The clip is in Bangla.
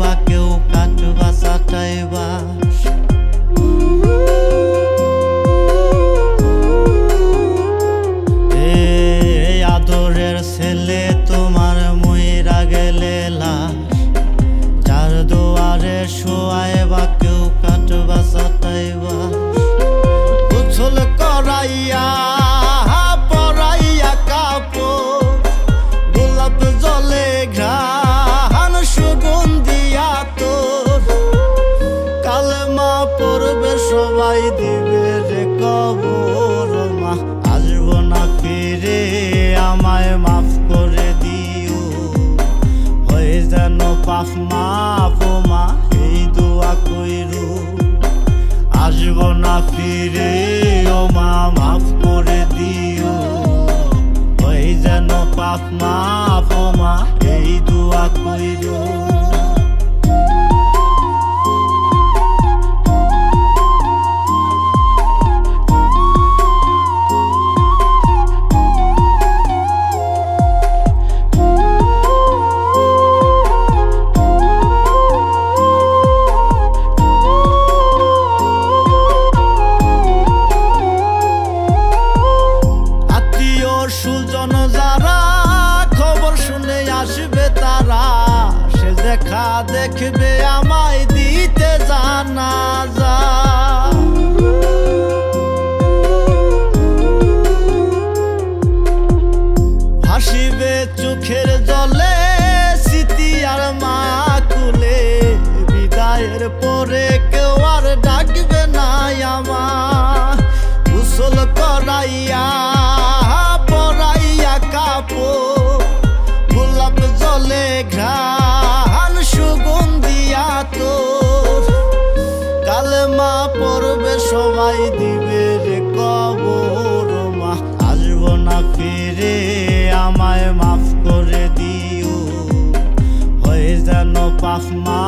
বা কেউ কাটবা চাটাইবা আদরের ছেলে তোমার মইরা গেলে লাশ যার দুয়ারে শোয়ায় বা কেউ কাটবা চাটাইবা গোসল করাইয়া পরাইয়া কাপড় গোলাপ জলে ঘ্রাণ সুগন্ধিয়া তোর কালেমা পড়বে সবাই দিবে রে কবর মা আসবো না ফিরে আমায় মাফ করে দিও হয়ে যেন পাপ মাফ মা এই দোয়া কইরো আসবো না ফিরে ও মা মাফ করে দিও হয়ে যেন পাপ মাফ মা এই দোয়া কইরো সুজন যারা খবর শুনে আসবে তারা সে দেখা দেখবে আমায় দিতে জানাজা হাসিবে চোখের জলে স্মৃতি আর মা কুলে বিদায়ের পরে কেউ আর ডাকবে না আমার গোসল করাইয়া গোলাপ জলে ঘ্রাণ সুগন্ধিয়া তোর কালেমা পড়বে সবাই দিবে রে কবর মা আসবো না ফিরে আমায় মাফ করে দিও হয়ে যেন পাপ মা